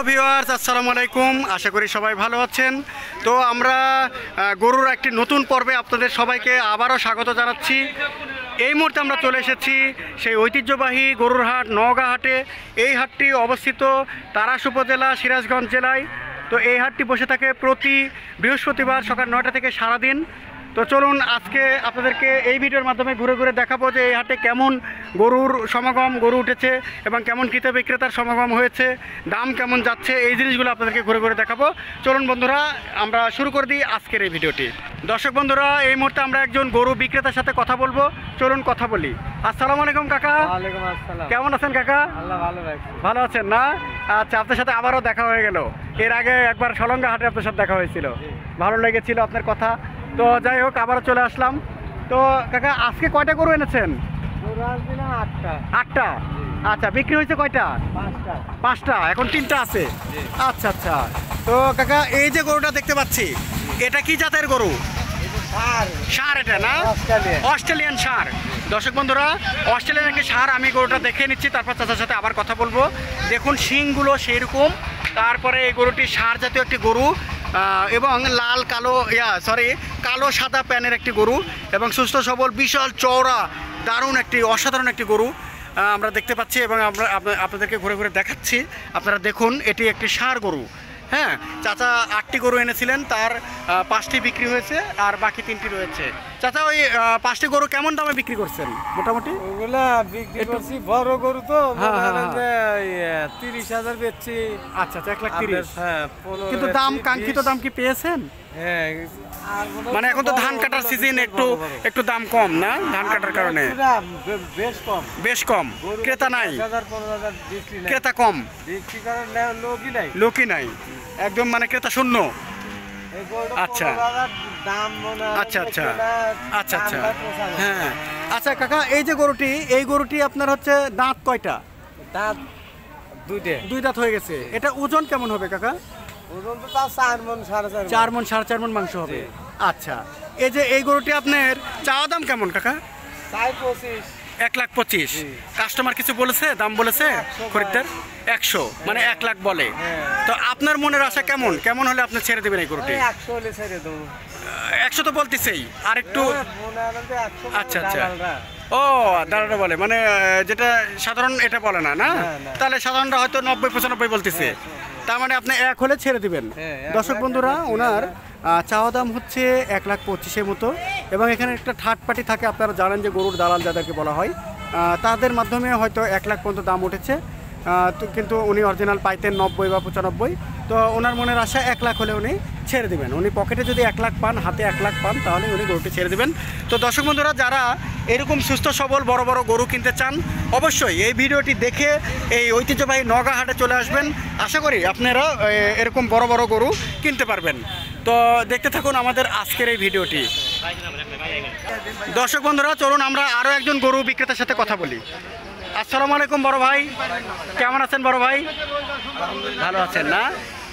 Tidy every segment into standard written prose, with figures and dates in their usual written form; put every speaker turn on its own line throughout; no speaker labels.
Viewers আসসালামু আলাইকুম, আশা করি সবাই ভালো আছেন। তো আমরা গরুর একটি নতুন পর্বে আপনাদের সবাইকে আবারও স্বাগত জানাচ্ছি। এই মুহূর্তে আমরা চলে এসেছি সেই ঐতিহ্যবাহী গরুর হাট নওগাঁ হাটে। এই হাটটি অবস্থিত তারাস উপজেলা সিরাজগঞ্জ জেলায়। তো এই হাটটি বসে থাকে প্রতি বৃহস্পতিবার সকাল 9টা থেকে সারাদিন। তো চলুন আজকে আপনাদেরকে এই ভিডিওর মাধ্যমে ঘুরে ঘুরে দেখাবো যে এই হাটে কেমন গরুর সমাগম, গরু উঠেছে এবং কেমন ক্রেতা বিক্রেতার সমাগম হয়েছে, দাম কেমন যাচ্ছে, এই জিনিসগুলো আপনাদেরকে ঘুরে ঘুরে দেখাবো। চলুন বন্ধুরা, আমরা শুরু করে দিই আজকের এই ভিডিওটি। দর্শক বন্ধুরা, এই মুহূর্তে আমরা একজন গরু বিক্রেতার সাথে কথা বলবো। চলুন কথা বলি। আসসালামু আলাইকুম কাকা।
ওয়ালাইকুম আসসালাম।
কেমন আছেন কাকা?
আল্লাহ ভালো রাখছে।
ভালো আছেন না? আচ্ছা, আপনার সাথে আবারও দেখা হয়ে গেল। এর আগে একবার সলঙ্গা হাটে আপনার সাথে দেখা হয়েছিল, ভালো লেগেছিল আপনার কথা। তো যাই হোক, আবারও চলে আসলাম। তো কাকা, আজকে কয়টা গরু এনেছেন? আটটা। আচ্ছা, বিক্রি হয়েছে কয়টা? পাঁচটা। এখন 3টা আছে। আচ্ছা আচ্ছা। তো কাকা, এই যে গরুটা দেখতে পাচ্ছি, এটা কি জাতের গরু? ষাঁড় এটা না? অস্ট্রেলিয়ান ষাঁড়। দর্শক বন্ধুরা, অস্ট্রেলিয়ান একটি ষাঁড়। আমি গরুটা দেখে নিচ্ছি, তারপর চাচার সাথে আবার কথা বলবো। দেখুন শিংগুলো সেইরকম। তারপরে এই গরুটি ষাঁড় জাতীয় একটি গরু এবং লাল কালো কালো সাদা প্যানের একটি গরু এবং সুস্থ সবল, বিশাল চওড়া, দারুণ একটি অসাধারণ একটি গরু আমরা দেখতে পাচ্ছি এবং আমরা আপনাদেরকে ঘুরে ঘুরে দেখাচ্ছি। আপনারা দেখুন, এটি একটি ষাঁড় গরু। হ্যাঁ, চাচা 8টি গরু এনেছিলেন, তার 5টি বিক্রি হয়েছে আর বাকি 3টি রয়েছে। চাচা, ওই 5টি গরু কেমন দামে বিক্রি করছেন মোটামুটি?
ওগুলা বিক্রি করছি, বড় গরু তো 30,000 বেচছি।
আচ্ছা, 1,30,000।
হ্যাঁ,
কিন্তু দাম, কাঙ্ক্ষিত দাম কি পেয়েছেন?
হ্যাঁ,
মানে এখন তো ধান কাটার সিজন, একটু দাম কম না? ধান কাটার কারণে বেশ কম। ক্রেতা নাই, ক্রেতা কম, লোকই নাই, একদম মানে ক্রেতা শূন্য। আচ্ছা আচ্ছা আচ্ছা আচ্ছা আচ্ছা। হ্যাঁ, আচ্ছা কাকা, এই যে গরুটি, এই গরুটি আপনার হচ্ছে দাঁত কয়টা?
দাঁত 2
দাঁত হয়ে গেছে। এটা ওজন কেমন হবে কাকা?
ওজন তো 4 মণ,
4 মণ, 4.5 মণ মাংস হবে। আচ্ছা, এই যে এই গরুটি আপনার চাওয়া দাম কেমন কাকা? 1,25,000। কাস্টমার কিছু বলেছে, দাম বলেছে খরিদ্দার? 100, মানে 1 লাখ বলে। তো আপনার মনের আশা কেমন? কেমন হলে আপনি ছেড়ে দেবেন এই গরুটি?
100 হলে ছেড়ে দেবো।
100 তো বলতেছেই, আর একটু। আচ্ছা আচ্ছা। ও, দাঁড়াটা বলে, মানে যেটা সাধারণ এটা বলে না? না, তাহলে সাধারণটা হয়তো 90-95 বলতেছে। তার মানে আপনি 1 হলে ছেড়ে দিবেন। দর্শক বন্ধুরা, ওনার চাওয়া দাম হচ্ছে 1,25,000 মতো। এবং এখানে একটা থার্ড পার্টি থাকে, আপনারা জানেন যে গরুর দালাল যাদেরকে বলা হয়, তাদের মাধ্যমে হয়তো 1 লাখ পর্যন্ত দাম উঠেছে। কিন্তু উনি অরিজিনাল পাইতেন 90 বা 95। তো ওনার মনের আশা 1 লাখ হলে উনি ছেড়ে দেবেন। উনি পকেটে যদি 1 লাখ পান, হাতে 1 লাখ পান, তাহলে উনি গরুটি ছেড়ে দেবেন। তো দর্শক বন্ধুরা, যারা এরকম সুস্থ সবল বড় বড় গরু কিনতে চান, অবশ্যই এই ভিডিওটি দেখে এই ঐতিহ্যবাহী নওগাঁ হাটে চলে আসবেন। আশা করি আপনারা এরকম বড় বড় গরু কিনতে পারবেন। তো দেখতে থাকুন আমাদের আজকের এই ভিডিওটি। দর্শক বন্ধুরা, চলুন আমরা আরও একজন গরু বিক্রেতার সাথে কথা বলি। আসসালামু আলাইকুম বড় ভাই, কেমন আছেন বড় ভাই? ভালো আছেন না?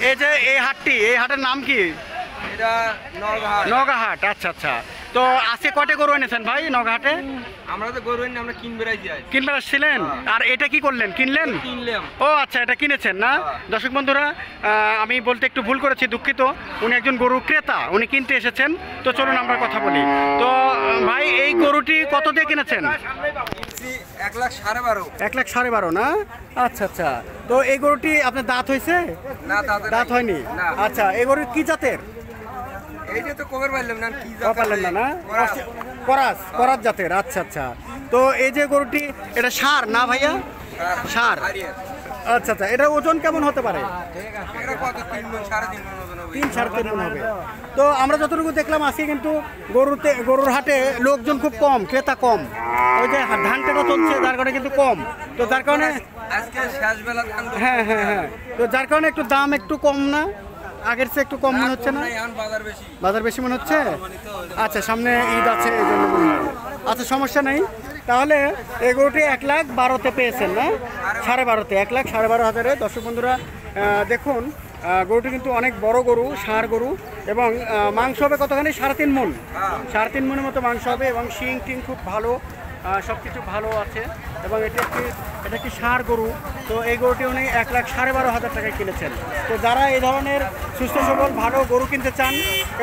এই যে এই হাটটি, এই হাটের নাম কি? নওগাঁ হাট। আচ্ছা আচ্ছা। তো আজকে কয়টা গরু এনেছেন ভাই নওগাঁ হাটে?
আমরা তো গরু এনে আমরা
কিনবে আসছিলেন। আর এটা কি করলেন? কিনলেন? ও আচ্ছা, এটা কিনেছেন না? দর্শক বন্ধুরা, আমি বলতে একটু ভুল করেছি, দুঃখিত। উনি একজন গরু ক্রেতা, উনি কিনতে এসেছেন। তো চলুন আমরা কথা বলি। তো ভাই, এই গরুটি কত দিয়ে কিনেছেন? 1,12,500 না? আচ্ছা আচ্ছা। তো এই গরুটি আপনার দাঁত হয়েছে? দাঁত হয়নি। আচ্ছা, এই গরু কি জাতের? করাস জাতের। আচ্ছা আচ্ছা। তো এই যে গরুটি, এটা ষাঁড় না ভাইয়া? ষাঁড়। আচ্ছা আচ্ছা। এটা ওজন কেমন হতে পারে? 3-3.5 মণ হবে। তো আমরা যতটুকু দেখলাম আজকে কিন্তু গরুর হাটে লোকজন খুব কম, ক্রেতা কম। ওই যে ধান কাটা চলছে, যার কারণে কিন্তু কম। তো যার কারণে হ্যাঁ হ্যাঁ হ্যাঁ, তো যার কারণে একটু দাম একটু কম না? আগের চেয়ে একটু কম মনে হচ্ছে না? বাজার বেশি মনে হচ্ছে। আচ্ছা, সামনে ঈদ আছে, এই জন্য মনে হয়। আচ্ছা, সমস্যা নেই। তাহলে এই গরুটি 1,12,000-তে পেয়েছেন না? 12,500, 1,12,500-এ। দর্শক বন্ধুরা দেখুন, গরুটি কিন্তু অনেক বড় গরু, ষাঁড় গরু। এবং মাংস হবে কতখানি? 3.5 মণ। 3.5 মণের মতো মাংস হবে এবং শিং টিং খুব ভালো। সব কিছু ভালো আছে এবং এটা একটি ষাঁড় গরু। তো এই গরুটি উনি 1,12,500 টাকায় কিনেছেন। তো যারা এই ধরনের সুস্থ সবল ভালো গরু কিনতে চান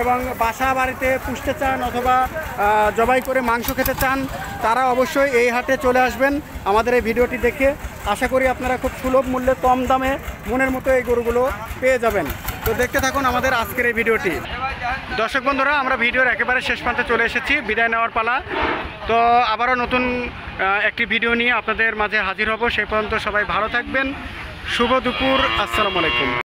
এবং বাসা বাড়িতে পুষতে চান অথবা জবাই করে মাংস খেতে চান, তারা অবশ্যই এই হাটে চলে আসবেন আমাদের এই ভিডিওটি দেখে। আশা করি আপনারা খুব সুলভ মূল্যে কম দামে মনের মতো এই গরুগুলো পেয়ে যাবেন। তো দেখতে থাকুন আমাদের আজকের এই ভিডিওটি। দর্শক বন্ধুরা, আমরা ভিডিওর একেবারে শেষ প্রান্তে চলে এসেছি, বিদায় নেওয়ার পালা। তো আবারও নতুন একটি ভিডিও নিয়ে আপনাদের মাঝে হাজির হব। সেই পর্যন্ত সবাই ভালো থাকবেন। শুভ দুপুর, আসসালামু আলাইকুম।